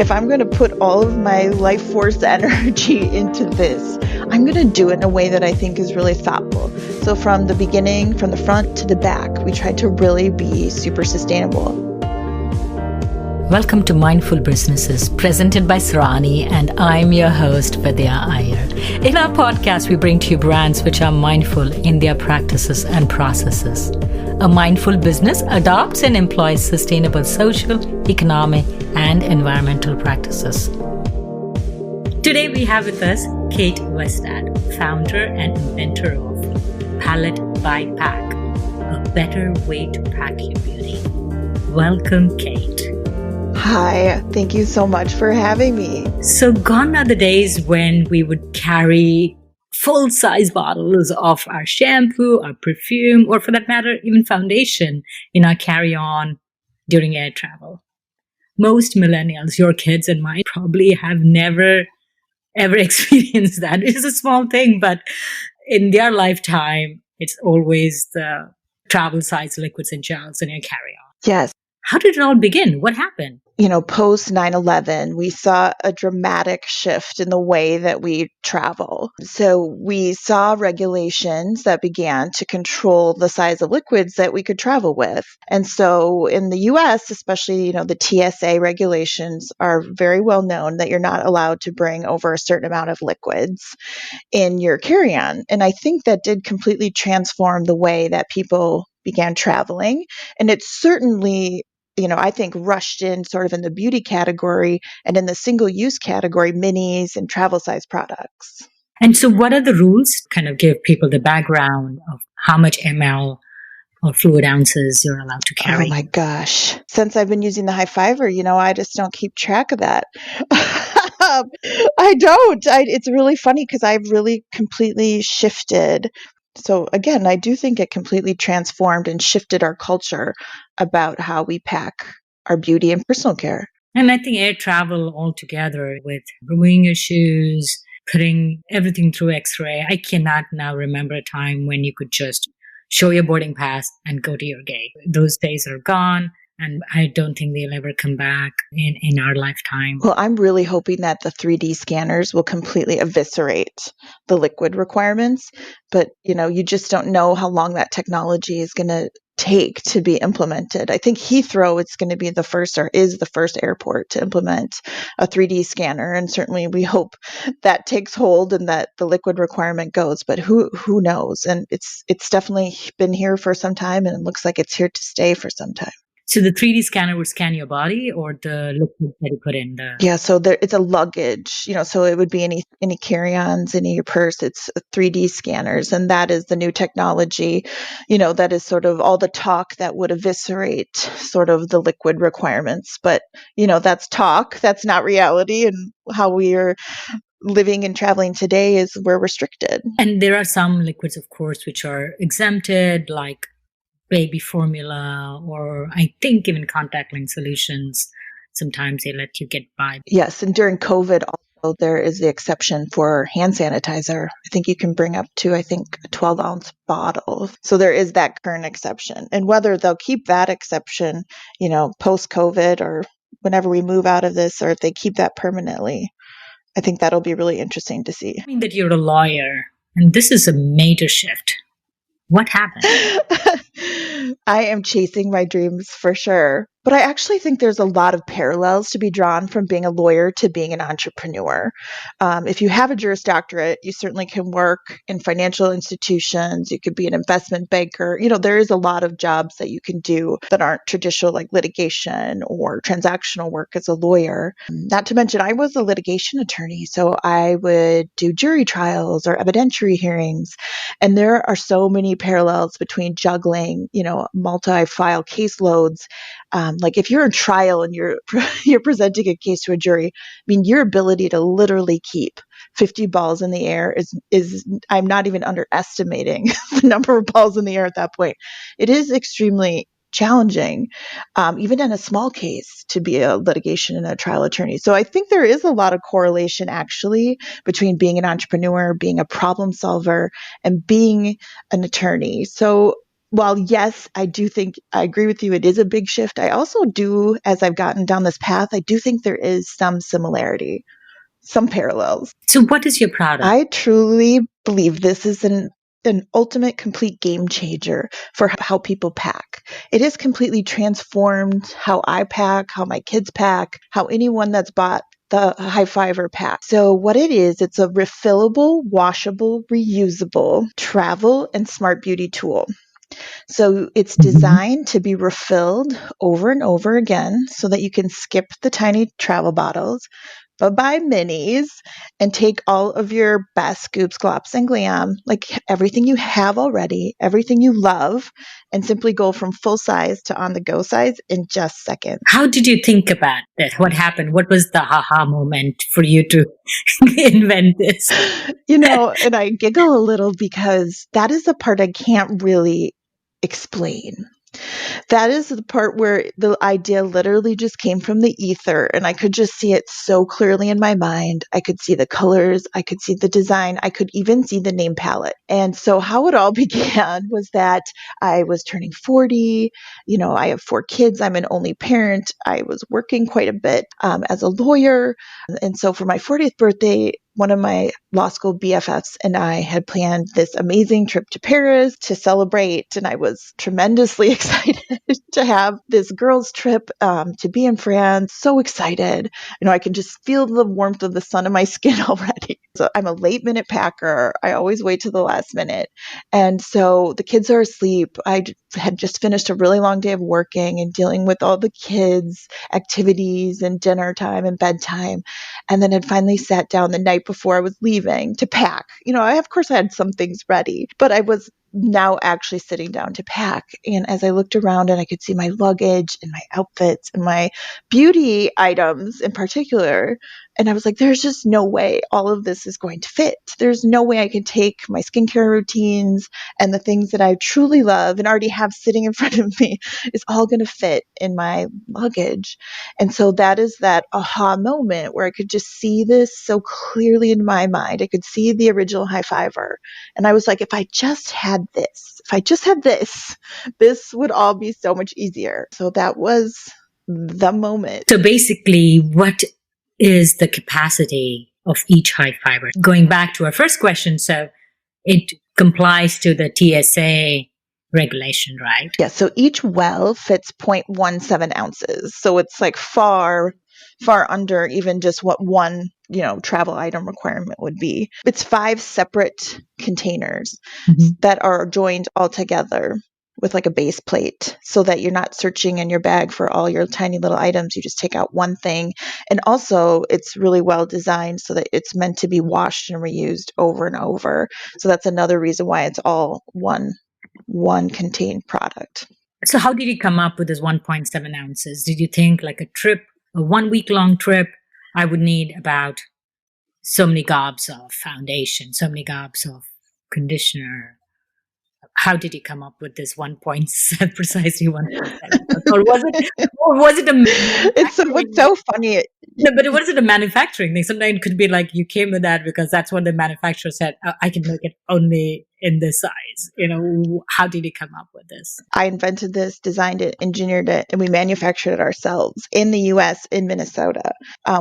if I'm going to put all of my life force energy into this, I'm going to do it in a way that I think is really thoughtful. So from the beginning, from the front to the back, we tried to really be super sustainable. Welcome to Mindful Businesses, presented by Sarani, and I'm your host, Vidya Iyer. In our podcast, we bring to you brands which are mindful in their practices and processes. A mindful business adopts and employs sustainable social, economic, and environmental practices. Today we have with us Kate Westad, founder and inventor of Palette by Pack, a better way to pack your beauty. Welcome, Kate. Hi, thank you so much for having me. So gone are the days when we would carry full-size bottles of our shampoo, our perfume, or for that matter, even foundation in our carry-on during air travel. Most millennials, your kids and mine, probably have never, ever experienced that. It's a small thing, but in their lifetime, it's always the travel-size liquids and gels in your carry-on. Yes. How did it all begin? What happened? Post 9/11, we saw a dramatic shift in the way that we travel. So we saw regulations that began to control the size of liquids that we could travel with. And so in the US, especially, the TSA regulations are very well known that you're not allowed to bring over a certain amount of liquids in your carry-on. And I think that did completely transform the way that people began traveling. And it certainly I think rushed in sort of in the beauty category and in the single-use category, minis and travel size products. And so what are the rules? Kind of give people the background of how much ml or fluid ounces you're allowed to carry. Oh my gosh. Since I've been using the High Fiver, I just don't keep track of that. I don't. It's really funny because I've really completely shifted. So again, I do think it completely transformed and shifted our culture about how we pack our beauty and personal care. And I think air travel altogether with removing your shoes, putting everything through X-ray. I cannot now remember a time when you could just show your boarding pass and go to your gate. Those days are gone. And I don't think they'll ever come back in our lifetime. Well, I'm really hoping that the 3D scanners will completely eviscerate the liquid requirements. But, you just don't know how long that technology is going to take to be implemented. I think Heathrow is going to be the first or is the first airport to implement a 3D scanner. And certainly we hope that takes hold and that the liquid requirement goes. But who knows? And it's definitely been here for some time, and it looks like it's here to stay for some time. So the 3D scanner would scan your body or the liquid that you put in the... Yeah, so it's a luggage, so it would be any carry-ons, any of your purse. It's 3D scanners, and that is the new technology, that is sort of all the talk that would eviscerate sort of the liquid requirements. But, that's talk, that's not reality, and how we are living and traveling today is we're restricted. And there are some liquids, of course, which are exempted, like baby formula, or I think even contact lens solutions. Sometimes they let you get by. Yes, and during COVID also there is the exception for hand sanitizer. I think you can bring up to, a 12-ounce bottle. So there is that current exception. And whether they'll keep that exception, post-COVID or whenever we move out of this, or if they keep that permanently, I think that'll be really interesting to see. I mean that you're a lawyer, and this is a major shift. What happened? I am chasing my dreams for sure. But I actually think there's a lot of parallels to be drawn from being a lawyer to being an entrepreneur. If you have a Juris Doctorate, you certainly can work in financial institutions. You could be an investment banker. There is a lot of jobs that you can do that aren't traditional, like litigation or transactional work as a lawyer. Not to mention, I was a litigation attorney, so I would do jury trials or evidentiary hearings. And there are so many parallels between juggling, multi-file caseloads. Like if you're in trial and you're presenting a case to a jury, your ability to literally keep 50 balls in the air is I'm not even underestimating the number of balls in the air at that point. It is extremely challenging, even in a small case, to be a litigation and a trial attorney. So I think there is a lot of correlation actually between being an entrepreneur, being a problem solver, and being an attorney. So while yes, I do think I agree with you, it is a big shift. I also do, as I've gotten down this path, I do think there is some similarity, some parallels. So what is your product? I truly believe this is an ultimate complete game changer for how people pack. It has completely transformed how I pack, how my kids pack, how anyone that's bought the high fiver pack. So what it is, it's a refillable, washable, reusable travel and smart beauty tool. So it's designed to be refilled over and over again so that you can skip the tiny travel bottles, but buy minis and take all of your best scoops, glops, and glam, like everything you have already, everything you love, and simply go from full size to on the go size in just seconds. How did you think about that? What happened? What was the aha moment for you to invent this? And I giggle a little because that is the part I can't really explain. That is the part where the idea literally just came from the ether, and I could just see it so clearly in my mind. I could see the colors, I could see the design, I could even see the name palette. And so how it all began was that I was turning 40. I have 4 kids. I'm an only parent. I was working quite a bit as a lawyer. And so for my 40th birthday, one of my law school BFFs and I had planned this amazing trip to Paris to celebrate. And I was tremendously excited to have this girls' trip to be in France. So excited. I can just feel the warmth of the sun on my skin already. So I'm a late minute packer. I always wait to the last minute. And so the kids are asleep. I had just finished a really long day of working and dealing with all the kids' activities and dinner time and bedtime. And then had finally sat down the night before I was leaving to pack. Of course I had some things ready, but I was now actually sitting down to pack. And as I looked around and I could see my luggage and my outfits and my beauty items in particular, and I was like, there's just no way all of this is going to fit. There's no way I can take my skincare routines and the things that I truly love and already have sitting in front of me is all going to fit in my luggage. And so that is that aha moment where I could just see this so clearly in my mind. I could see the original high fiver. And I was like, if I just had this, this would all be so much easier. So that was the moment. So basically, what is the capacity of each high fiber? Going back to our first question, so it complies to the TSA regulation, right? Yeah, so each well fits 0.17 ounces. So it's like far under even just what one, travel item requirement would be. It's 5 separate containers that are joined all together with like a base plate so that you're not searching in your bag for all your tiny little items. You just take out one thing. And also it's really well designed so that it's meant to be washed and reused over and over. So that's another reason why it's all one contained product. So how did you come up with this 1.7 ounces? Did you think like a 1 week long trip, I would need about so many gobs of foundation, so many gobs of conditioner? How did you come up with this 1.7, precisely 1.7? Or was it a It's so funny. No, but was it a manufacturing thing? Sometimes it could be like you came with that because that's what the manufacturer said. I can make it only in this size. How did you come up with this? I invented this, designed it, engineered it, and we manufactured it ourselves in the US, in Minnesota,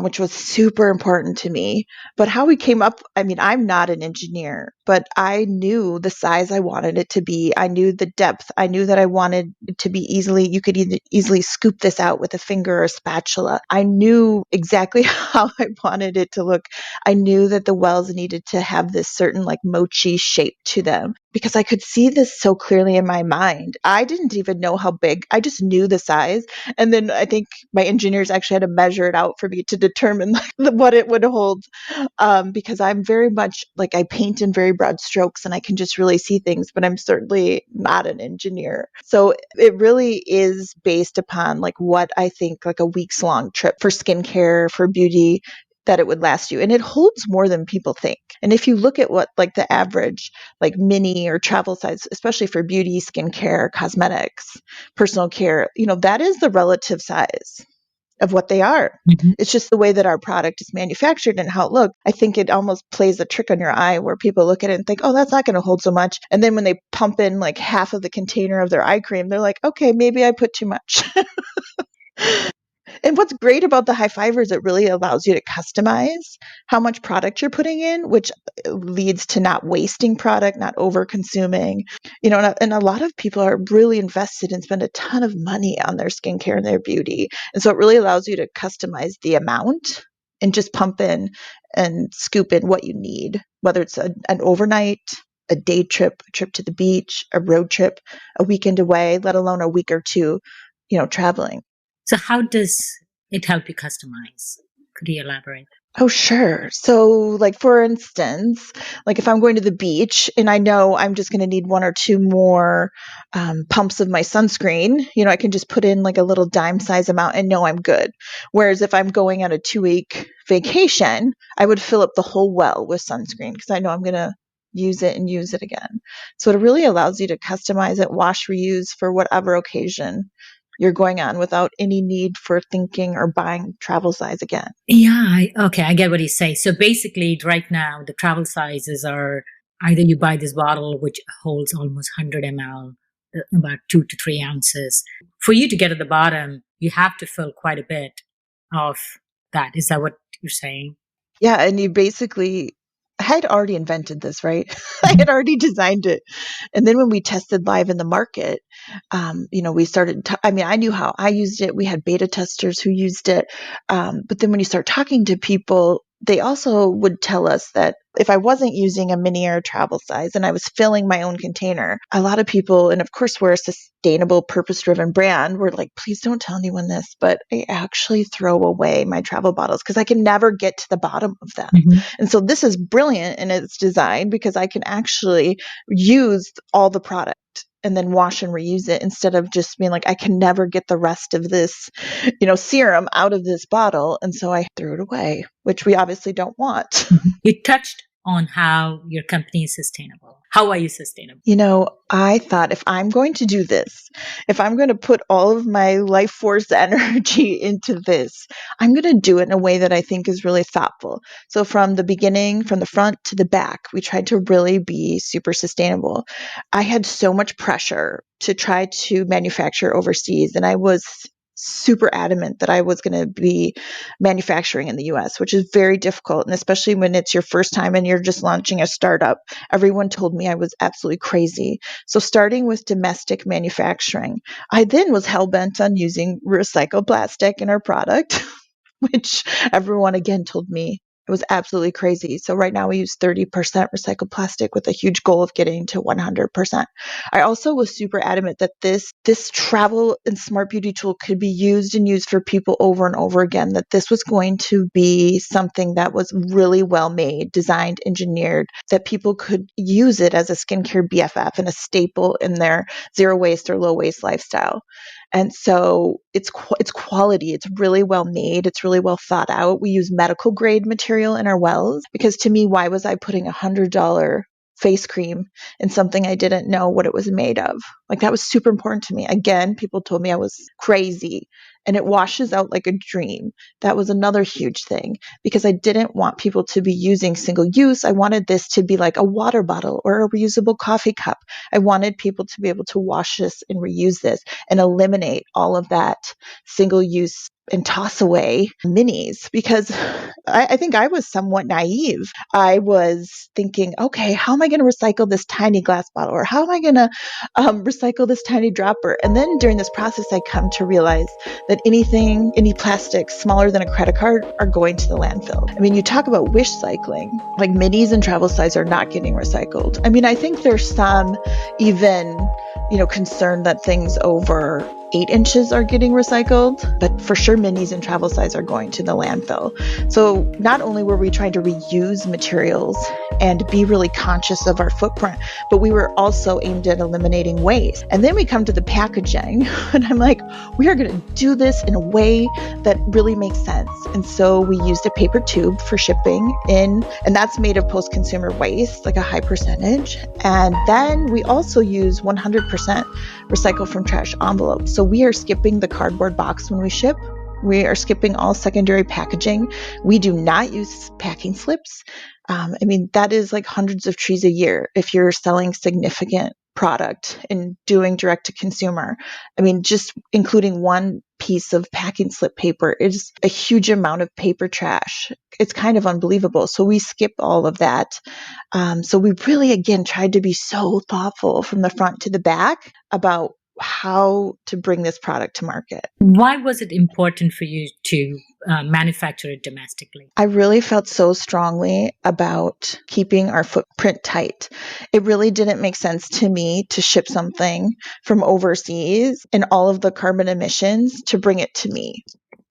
which was super important to me. But how we came up, I'm not an engineer, but I knew the size I wanted it to be. I knew the depth. I knew that I wanted it to be you could easily scoop this out with a finger or a spatula. I knew exactly how I wanted it to look. I knew that the wells needed to have this certain like mochi shape to them because I could see this so clearly in my mind. I didn't even know how big. I just knew the size. And then I think my engineers actually had to measure it out for me to determine what it would hold. Because I'm very much like I paint in very broad strokes and I can just really see things, but I'm certainly not an engineer. So it really is based upon like what I think like a week's long trip for skincare, for beauty, that it would last you. And it holds more than people think. And if you look at what like the average like mini or travel size, especially for beauty, skincare, cosmetics, personal care, that is the relative size of what they are. Mhm. It's just the way that our product is manufactured and how it looks. I think it almost plays a trick on your eye where people look at it and think, oh, that's not going to hold so much. And then when they pump in like half of the container of their eye cream, they're like, okay, maybe I put too much. And what's great about the high fiber is it really allows you to customize how much product you're putting in, which leads to not wasting product, not over consuming. And a lot of people are really invested and spend a ton of money on their skincare and their beauty. And so it really allows you to customize the amount and just pump in and scoop in what you need, whether it's an overnight, a day trip, a trip to the beach, a road trip, a weekend away, let alone a week or two, traveling. So how does it help you customize? Could you elaborate? Oh, sure. So, like, for instance, like if I'm going to the beach and I know I'm just going to need one or two more pumps of my sunscreen, I can just put in like a little dime size amount and know I'm good. Whereas if I'm going on a 2-week vacation, I would fill up the whole well with sunscreen because I know I'm going to use it and use it again. So it really allows you to customize it, wash, reuse for whatever occasion you're going on without any need for thinking or buying travel size again. Yeah, okay, I get what you say. So basically, right now, the travel sizes are either you buy this bottle, which holds almost 100 ml, about 2 to 3 ounces. For you to get at the bottom, you have to fill quite a bit of that. Is that what you're saying? Yeah, and you basically I had already invented this, right? I had already designed it. And then when we tested live in the market, we started, I knew how I used it. We had beta testers who used it. But then when you start talking to people, they also would tell us that if I wasn't using a mini or travel size and I was filling my own container, a lot of people, and of course we're a sustainable, purpose-driven brand, we're like, please don't tell anyone this, but I actually throw away my travel bottles because I can never get to the bottom of them. Mm-hmm. And so this is brilliant in its design because I can actually use all the product and then wash and reuse it instead of just being like, I can never get the rest of this, serum out of this bottle. And so I threw it away, which we obviously don't want. Mm-hmm. You touched on how your company is sustainable. How are you sustainable? I thought if I'm going to do this, if I'm going to put all of my life force energy into this, I'm going to do it in a way that I think is really thoughtful. So from the beginning, from the front to the back, we tried to really be super sustainable. I had so much pressure to try to manufacture overseas, and I was super adamant that I was going to be manufacturing in the US, which is very difficult. And especially when it's your first time and you're just launching a startup, everyone told me I was absolutely crazy. So starting with domestic manufacturing, I then was hell-bent on using recycled plastic in our product, which everyone again told me it was absolutely crazy. So right now we use 30% recycled plastic with a huge goal of getting to 100%. I also was super adamant that this travel and smart beauty tool could be used and used for people over and over again, that this was going to be something that was really well made, designed, engineered, that people could use it as a skincare BFF and a staple in their zero waste or low waste lifestyle. And so it's quality. It's really well made. It's really well thought out. We use medical grade material in our wells because to me, why was I putting $100 face cream in something I didn't know what it was made of? Like that was super important to me. Again, people told me I was crazy and it washes out like a dream. That was another huge thing because I didn't want people to be using single use. I wanted this to be like a water bottle or a reusable coffee cup. I wanted people to be able to wash this and reuse this and eliminate all of that single use and toss away minis because I think I was somewhat naive. I was thinking, okay, how am I going to recycle this tiny glass bottle or how am I going to recycle this tiny dropper? And then during this process, I come to realize that any plastics smaller than a credit card are going to the landfill. I mean, you talk about wish cycling, like minis and travel size are not getting recycled. I mean, I think there's some even, concern that things over 8 inches are getting recycled, but for sure minis and travel size are going to the landfill. So not only were we trying to reuse materials and be really conscious of our footprint, but we were also aimed at eliminating waste. And then we come to the packaging and I'm like, we are going to do this in a way that really makes sense. And so we used a paper tube for shipping and that's made of post-consumer waste, like a high percentage. And then we also use 100% recycled from trash envelopes. So we are skipping the cardboard box when we ship. We are skipping all secondary packaging. We do not use packing slips. That is like hundreds of trees a year if you're selling significant product and doing direct to consumer. Just including one piece of packing slip paper is a huge amount of paper trash. It's kind of unbelievable. So we skip all of that. So we really, again, tried to be so thoughtful from the front to the back about how to bring this product to market. Why was it important for you to manufacture it domestically? I really felt so strongly about keeping our footprint tight. It really didn't make sense to me to ship something from overseas and all of the carbon emissions to bring it to me.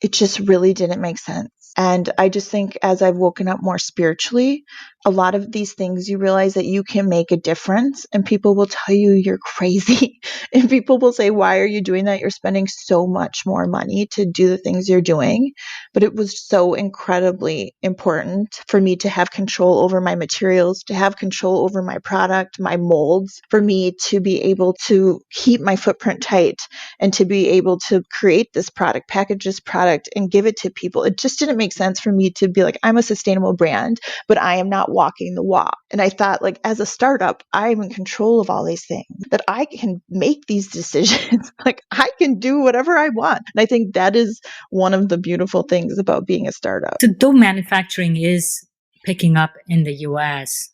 It just really didn't make sense. And I just think as I've woken up more spiritually, a lot of these things you realize that you can make a difference, and people will tell you you're crazy. And people will say, why are you doing that? You're spending so much more money to do the things you're doing. But it was so incredibly important for me to have control over my materials, to have control over my product, my molds, for me to be able to keep my footprint tight and to be able to create this product, package this product, and give it to people. It just didn't make sense for me to be like, I'm a sustainable brand, but I am not walking the walk. And I thought, like, as a startup, I'm in control of all these things, that I can make these decisions. Like, I can do whatever I want. And I think that is one of the beautiful things about being a startup. So though manufacturing is picking up in the US,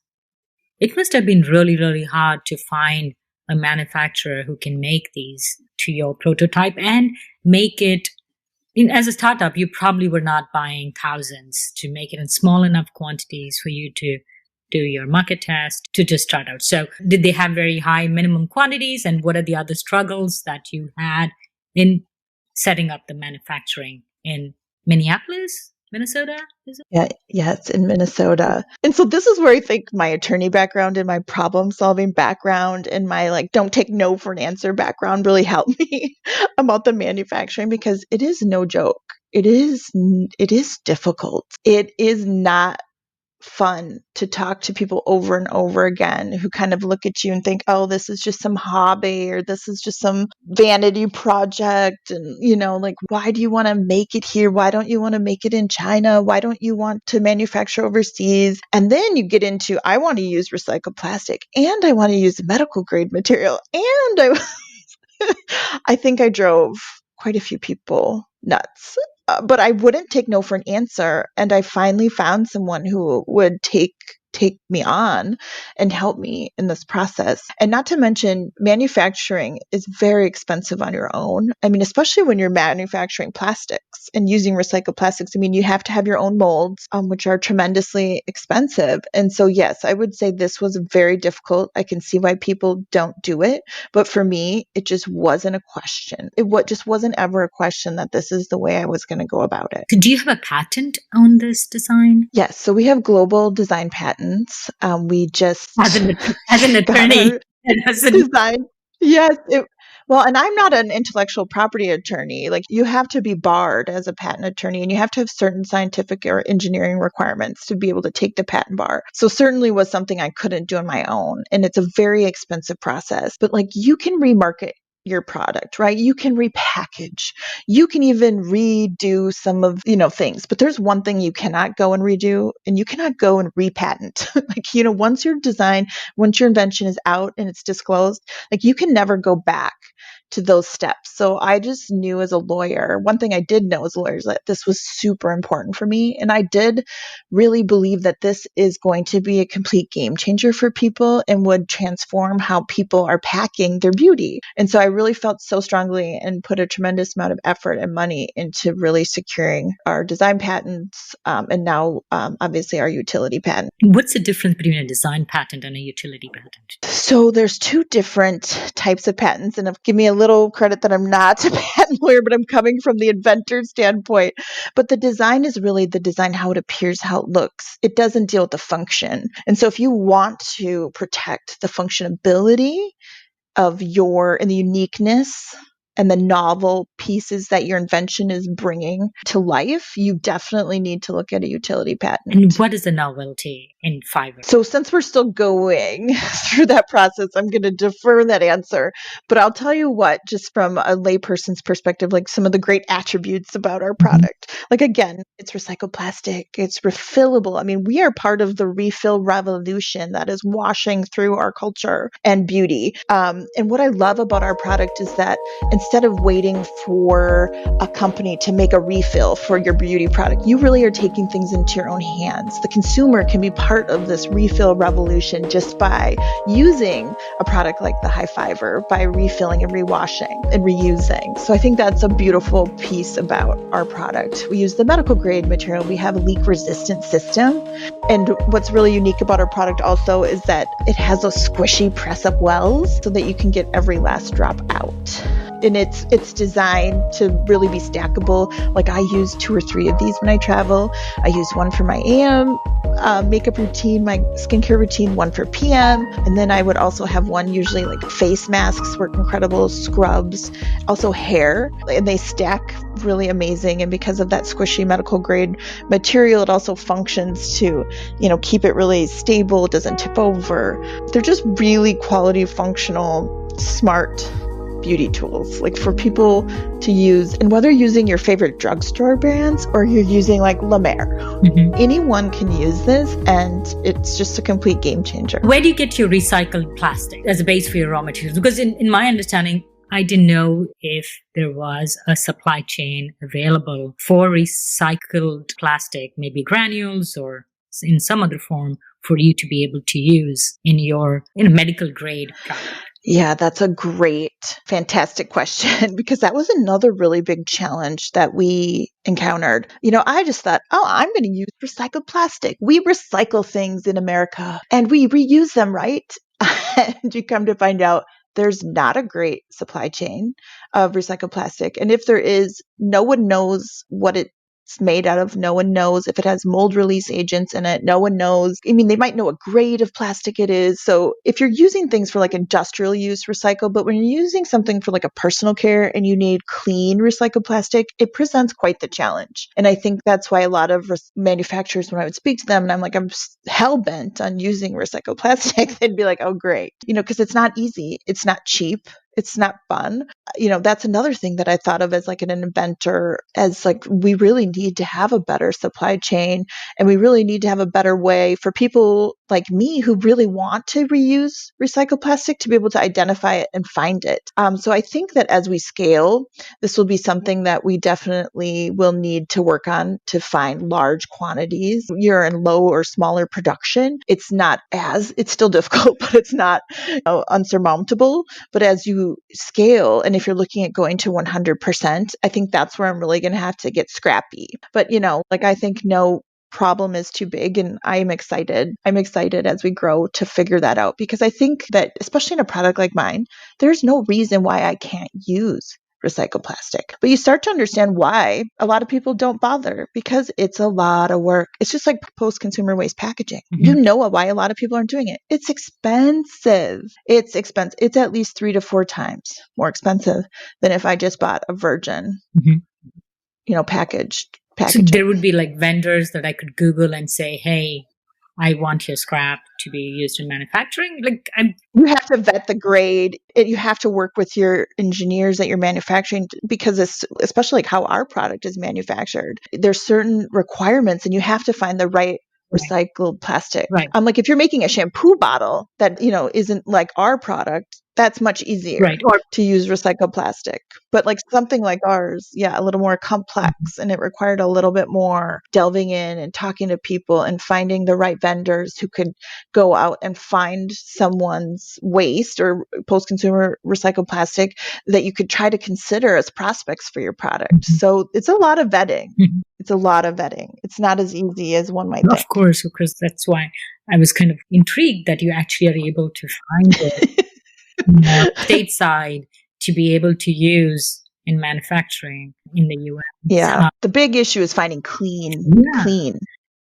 it must have been really, really hard to find a manufacturer who can make these to your prototype and make it. As a startup, you probably were not buying thousands to make it in small enough quantities for you to do your market test to just start out. So did they have very high minimum quantities? And what are the other struggles that you had in setting up the manufacturing in Minneapolis, Minnesota? Is it? Yeah, it's in Minnesota. And so this is where I think my attorney background and my problem solving background and my don't take no for an answer background really helped me about the manufacturing, because it is no joke. It is difficult. It is not fun to talk to people over and over again who kind of look at you and think, oh, this is just some hobby, or this is just some vanity project. And, why do you want to make it here? Why don't you want to make it in China? Why don't you want to manufacture overseas? And then you get into, I want to use recycled plastic, and I want to use medical grade material. And I think I drove quite a few people nuts. But I wouldn't take no for an answer. And I finally found someone who would take me on and help me in this process. And not to mention, manufacturing is very expensive on your own. Especially when you're manufacturing plastics and using recycled plastics. You have to have your own molds, which are tremendously expensive. And so, yes, I would say this was very difficult. I can see why people don't do it. But for me, it just wasn't a question. Just wasn't ever a question that this is the way I was going to go about it. Do you have a patent on this design? Yes. So we have global design patents. We just as an attorney design. Yes. And I'm not an intellectual property attorney. You have to be barred as a patent attorney, and you have to have certain scientific or engineering requirements to be able to take the patent bar. So certainly was something I couldn't do on my own. And it's a very expensive process, but you can remarket your product, right? You can repackage. You can even redo some of, things. But there's one thing you cannot go and redo, and you cannot go and repatent. Once your design, once your invention is out and it's disclosed, you can never go back to those steps. So I just knew as a lawyer, one thing I did know as a lawyer is that this was super important for me. And I did really believe that this is going to be a complete game changer for people and would transform how people are packing their beauty. And so I really felt so strongly and put a tremendous amount of effort and money into really securing our design patents, and now obviously our utility patent. What's the difference between a design patent and a utility patent? So there's two different types of patents, and give me a little credit that I'm not a patent lawyer, but I'm coming from the inventor standpoint. But the design is really the design, how it appears, how it looks. It doesn't deal with the function. And so if you want to protect the functionality of and the uniqueness and the novel pieces that your invention is bringing to life, you definitely need to look at a utility patent. And what is the novelty in fiber? So since we're still going through that process, I'm going to defer that answer. But I'll tell you what, just from a layperson's perspective, like some of the great attributes about our product. Like, again, it's recycled plastic, it's refillable. I mean, we are part of the refill revolution that is washing through our culture and beauty. And what I love about our product is that instead of waiting for a company to make a refill for your beauty product, you really are taking things into your own hands. The consumer can be part of this refill revolution just by using a product like the High Fiber, by refilling and rewashing and reusing. So I think that's a beautiful piece about our product. We use the medical grade material. We have a leak resistant system. And what's really unique about our product also is that it has those squishy press up wells so that you can get every last drop out. And it's designed to really be stackable. Like, I use 2 or 3 of these when I travel. I use one for my AM makeup routine, my skincare routine, one for PM. And then I would also have one, usually like face masks work incredible, scrubs, also hair, and they stack really amazing. And because of that squishy medical grade material, it also functions to, keep it really stable. It doesn't tip over. They're just really quality, functional, smart beauty tools, like for people to use. And whether you're using your favorite drugstore brands or you're using like La Mer, anyone can use this, and it's just a complete game changer. Where do you get your recycled plastic as a base for your raw materials? Because in my understanding, I didn't know if there was a supply chain available for recycled plastic, maybe granules or in some other form for you to be able to use in your medical grade product. Yeah, that's a great, fantastic question, because that was another really big challenge that we encountered. I just thought, I'm going to use recycled plastic. We recycle things in America and we reuse them, right? And you come to find out there's not a great supply chain of recycled plastic. And if there is, no one knows what it's made out of. No one knows if it has mold release agents in it. No one knows. I mean, they might know what grade of plastic it is. So if you're using things for like industrial use, recycle, but when you're using something for like a personal care and you need clean recycled plastic, it presents quite the challenge. And I think that's why a lot of manufacturers, when I would speak to them and I'm like, I'm hell bent on using recycled plastic, they'd be like, oh, great. Because it's not easy. It's not cheap. It's not fun. That's another thing that I thought of as like an inventor, as like, we really need to have a better supply chain, and we really need to have a better way for people like me who really want to reuse recycled plastic to be able to identify it and find it. So I think that as we scale, this will be something that we definitely will need to work on to find large quantities. You're in low or smaller production. It's still difficult, but it's not unsurmountable. But as you scale, and if you're looking at going to 100%, I think that's where I'm really going to have to get scrappy. But, I think no problem is too big, and I'm excited as we grow to figure that out, because I think that especially in a product like mine, there's no reason why I can't use recycled plastic. But you start to understand why a lot of people don't bother, because it's a lot of work. It's just like post-consumer waste packaging. You know why a lot of people aren't doing it. It's expensive. It's at least 3 to 4 times more expensive than if I just bought a virgin, packaged packaging. So there would be like vendors that I could Google and say, hey, I want your scrap to be used in manufacturing. You have to vet the grade. You have to work with your engineers that you're manufacturing, because it's especially like how our product is manufactured. There's certain requirements, and you have to find the right recycled plastic. Right. Like if you're making a shampoo bottle that, isn't like our product, that's much easier to use recycled plastic. But like something like ours, a little more complex, and it required a little bit more delving in and talking to people and finding the right vendors who could go out and find someone's waste or post-consumer recycled plastic that you could try to consider as prospects for your product. So it's a lot of vetting. It's a lot of vetting. It's not as easy as one might think. Of course. That's why I was kind of intrigued that you actually are able to find it stateside to be able to use in manufacturing in the U.S. Yeah. The big issue is finding clean,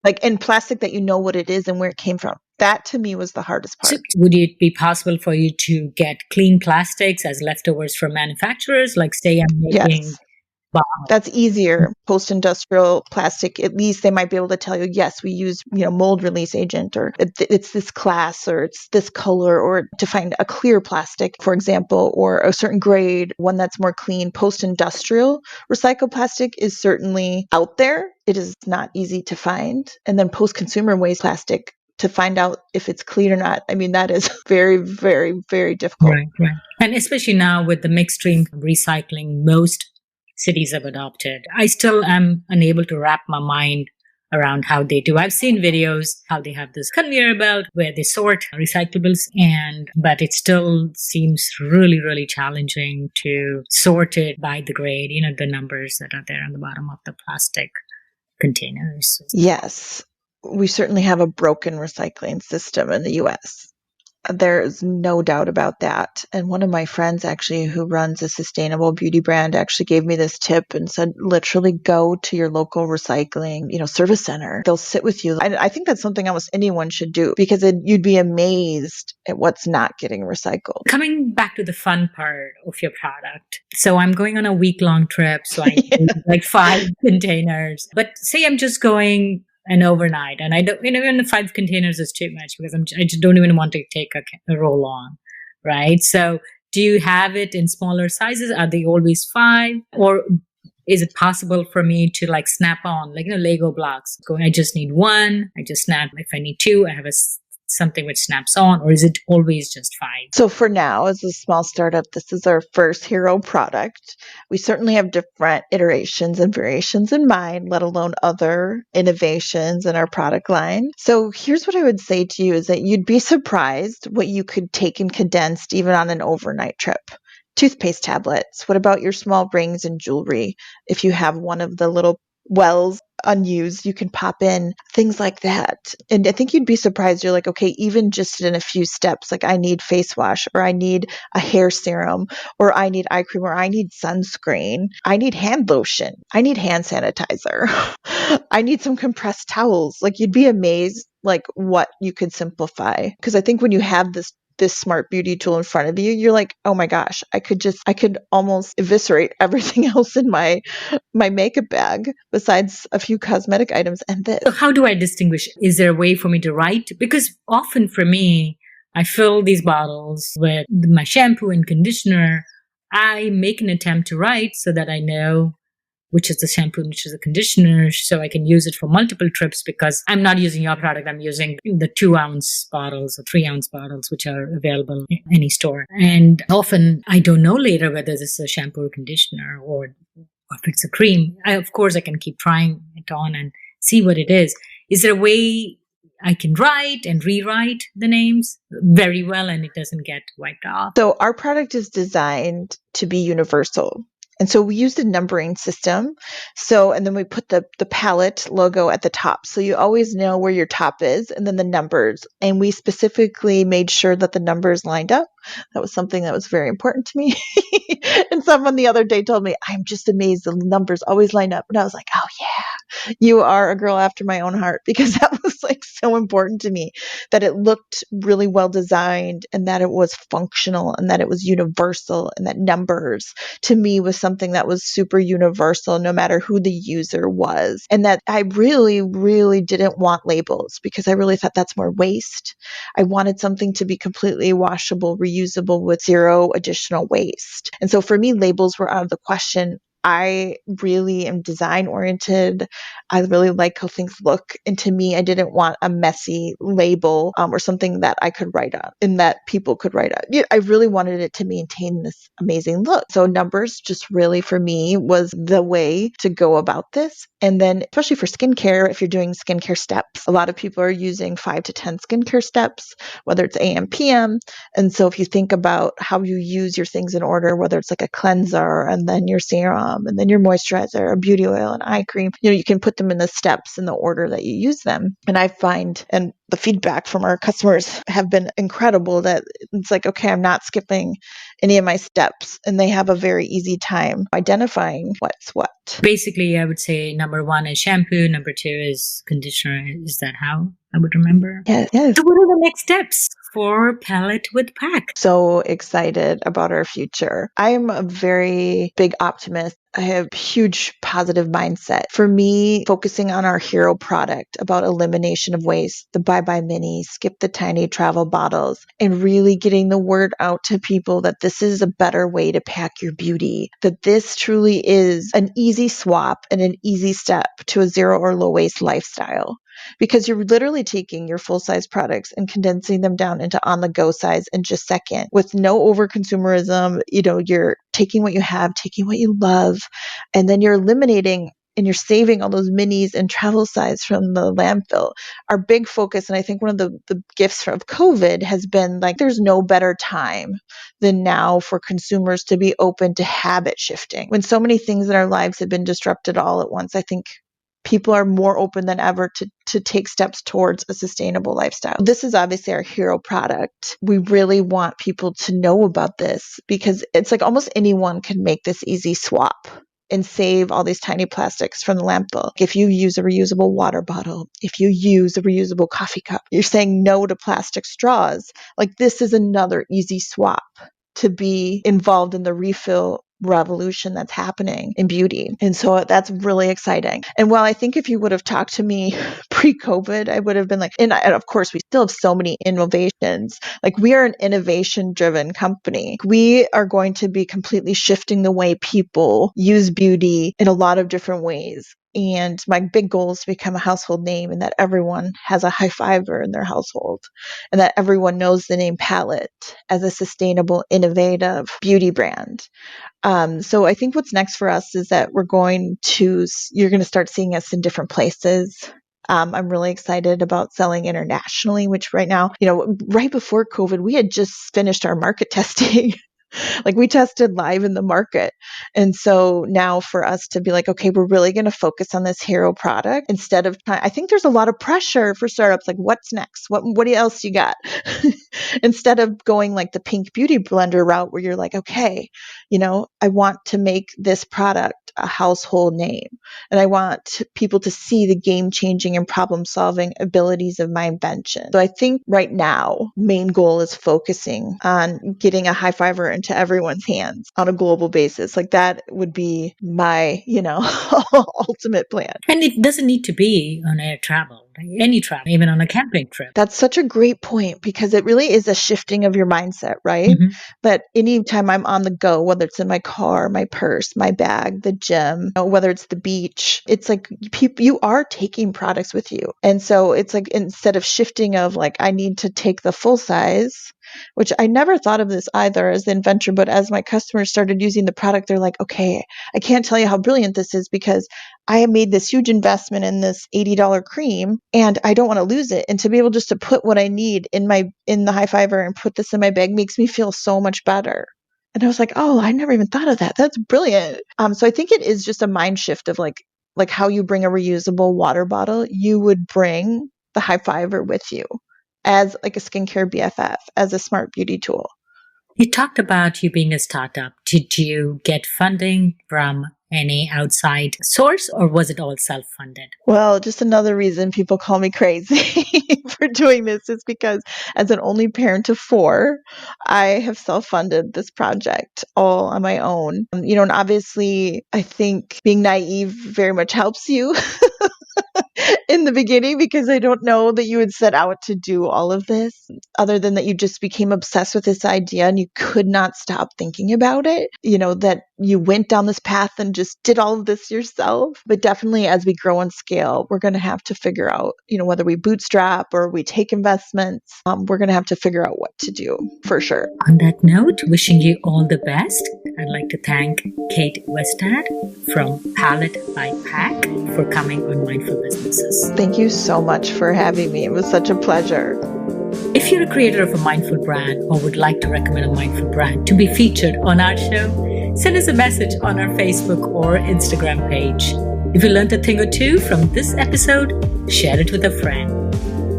like, and plastic that you know what it is and where it came from. That to me was the hardest part. So would it be possible for you to get clean plastics as leftovers from manufacturers? Like say I'm making That's easier. Post-industrial plastic, at least they might be able to tell you, yes, we use, mold release agent, or it's this class, or it's this color, or to find a clear plastic, for example, or a certain grade, one that's more clean. Post-industrial recycled plastic is certainly out there. It is not easy to find. And then post-consumer waste plastic, to find out if it's clean or not, I mean, that is very, very, very difficult. Right. And especially now with the mixed stream recycling, most cities have adopted. I still am unable to wrap my mind around how they do. I've seen videos how they have this conveyor belt where they sort recyclables, but it still seems really, really challenging to sort it by the grade, the numbers that are there on the bottom of the plastic containers. Yes, we certainly have a broken recycling system in the US. There's no doubt about that. And one of my friends actually who runs a sustainable beauty brand actually gave me this tip and said, literally go to your local recycling, service center. They'll sit with you. I think that's something almost anyone should do, because you'd be amazed at what's not getting recycled. Coming back to the fun part of your product. So I'm going on a week-long trip. So I need like 5 containers. But say I'm just going an overnight, and I don't, even 5 containers is too much, because I just don't even want to take a roll on, right? So do you have it in smaller sizes? Are they always 5? Or is it possible for me to like snap on, like, Lego blocks? I just need 1. I just snap. If I need 2, I have something which snaps on, or is it always just 5? So for now, as a small startup, this is our first hero product. We certainly have different iterations and variations in mind, let alone other innovations in our product line. So here's what I would say to you is that you'd be surprised what you could take in condensed even on an overnight trip. Toothpaste tablets. What about your small rings and jewelry? If you have one of the little wells unused, you can pop in things like that. And I think you'd be surprised. You're like, okay, even just in a few steps, like I need face wash, or I need a hair serum, or I need eye cream, or I need sunscreen, I need hand lotion, I need hand sanitizer, I need some compressed towels. Like, you'd be amazed like what you could simplify. Because I think when you have this smart beauty tool in front of you, you're like, oh my gosh, I could almost eviscerate everything else in my makeup bag besides a few cosmetic items and this. So how do I distinguish? Is there a way for me to write? Because often for me, I fill these bottles with my shampoo and conditioner. I make an attempt to write so that I know which is the shampoo and which is the conditioner, so I can use it for multiple trips, because I'm not using your product. I'm using the 2-ounce bottles or 3-ounce bottles, which are available in any store. And often I don't know later whether this is a shampoo or conditioner, or if it's a cream. Of course, I can keep trying it on and see what it is. Is there a way I can write and rewrite the names very well and it doesn't get wiped off? So our product is designed to be universal. And so we use the numbering system. And then we put the palette logo at the top. So you always know where your top is, and then the numbers. And we specifically made sure that the numbers lined up. That was something that was very important to me. And someone the other day told me, I'm just amazed the numbers always line up. And I was like, oh yeah, you are a girl after my own heart, because that was like so important to me, that it looked really well designed, and that it was functional, and that it was universal, and that numbers to me was something that was super universal no matter who the user was. And that I really, really didn't want labels, because I really thought that's more waste. I wanted something to be completely washable, reusable, with 0 additional waste. And so for me, labels were out of the question. I really am design oriented. I really like how things look. And to me, I didn't want a messy label or something that I could write on and that people could write on. I really wanted it to maintain this amazing look. So numbers just really for me was the way to go about this. And then especially for skincare, if you're doing skincare steps, a lot of people are using 5 to 10 skincare steps, whether it's AM, PM. And so if you think about how you use your things in order, whether it's like a cleanser and then your serum, and then your moisturizer, a beauty oil, and eye cream, you can put them in the steps in the order that you use them. And I find, and the feedback from our customers have been incredible, that it's like, okay, I'm not skipping any of my steps, and they have a very easy time identifying what's what. Basically, I would say number 1 is shampoo, number 2 is conditioner. Is that how I would remember? Yes. So what are the next steps for Palette with Pack? So excited about our future. I am a very big optimist. I have huge positive mindset. For me, focusing on our hero product about elimination of waste, the bye-bye mini, skip the tiny travel bottles, and really getting the word out to people that this is a better way to pack your beauty, that this truly is an easy swap and an easy step to a zero or low waste lifestyle. Because you're literally taking your full-size products and condensing them down into on-the-go size in just a second with no over-consumerism. You're taking what you have, taking what you love, and then you're eliminating and you're saving all those minis and travel size from the landfill. Our big focus, and I think one of the gifts of COVID has been like, there's no better time than now for consumers to be open to habit shifting. When so many things in our lives have been disrupted all at once, I think people are more open than ever to take steps towards a sustainable lifestyle. This is obviously our hero product. We really want people to know about this because it's like almost anyone can make this easy swap and save all these tiny plastics from the landfill. If you use a reusable water bottle, if you use a reusable coffee cup, you're saying no to plastic straws. Like, this is another easy swap to be involved in the refill revolution that's happening in beauty. And so that's really exciting. And while I think if you would have talked to me pre-COVID, I would have been like, and of course we still have so many innovations. Like, we are an innovation driven company. We are going to be completely shifting the way people use beauty in a lot of different ways. And my big goal is to become a household name and that everyone has a high fiver in their household and that everyone knows the name Palette as a sustainable, innovative beauty brand. So I think what's next for us is that you're going to start seeing us in different places. I'm really excited about selling internationally, which right now, right before COVID, we had just finished our market testing. Like, we tested live in the market. And so now for us to be like, okay, we're really going to focus on this hero product instead of I think there's a lot of pressure for startups. Like, what's next? What else you got? Instead of going like the pink beauty blender route where you're like, okay, I want to make this product a household name. And I want people to see the game-changing and problem-solving abilities of my invention. So I think right now, main goal is focusing on getting a high fiver into everyone's hands on a global basis. Like, that would be my, ultimate plan. And it doesn't need to be on air travel, right? Any travel, even on a camping trip. That's such a great point because it really is a shifting of your mindset, right? Mm-hmm. That anytime I'm on the go, whether it's in my car, my purse, my bag, the gym, whether it's the beach, it's like you are taking products with you. And so it's like, instead of shifting of like, I need to take the full size, which I never thought of this either as the inventor, but as my customers started using the product, they're like, okay, I can't tell you how brilliant this is because I have made this huge investment in this $80 cream and I don't want to lose it. And to be able just to put what I need in the high fiver and put this in my bag makes me feel so much better. And I was like, oh, I never even thought of that. That's brilliant. So I think it is just a mind shift of like how you bring a reusable water bottle, you would bring the high fiver with you as like a skincare BFF, as a smart beauty tool. You talked about you being a startup. Did you get funding from any outside source, or was it all self-funded? Well, just another reason people call me crazy for doing this is because as an only parent of 4, I have self-funded this project all on my own. And obviously I think being naive very much helps you in the beginning because I don't know that you would set out to do all of this, other than that you just became obsessed with this idea and you could not stop thinking about it, that you went down this path and just did all of this yourself. But definitely as we grow and scale, we're going to have to figure out, whether we bootstrap or we take investments, we're going to have to figure out what to do for sure. On that note, wishing you all the best. I'd like to thank Kate Westad from Palette by Pack for coming on Mindful Businesses. Thank you so much for having me. It was such a pleasure. If you're a creator of a mindful brand or would like to recommend a mindful brand to be featured on our show, send us a message on our Facebook or Instagram page. If you learned a thing or two from this episode, share it with a friend.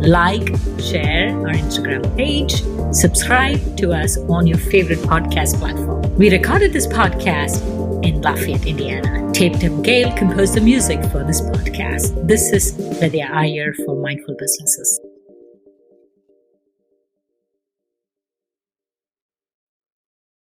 Like, share our Instagram page, subscribe to us on your favorite podcast platform. We recorded this podcast in Lafayette, Indiana. Tape Tim Gale composed the music for this podcast. This is Vidya Iyer for Mindful Businesses.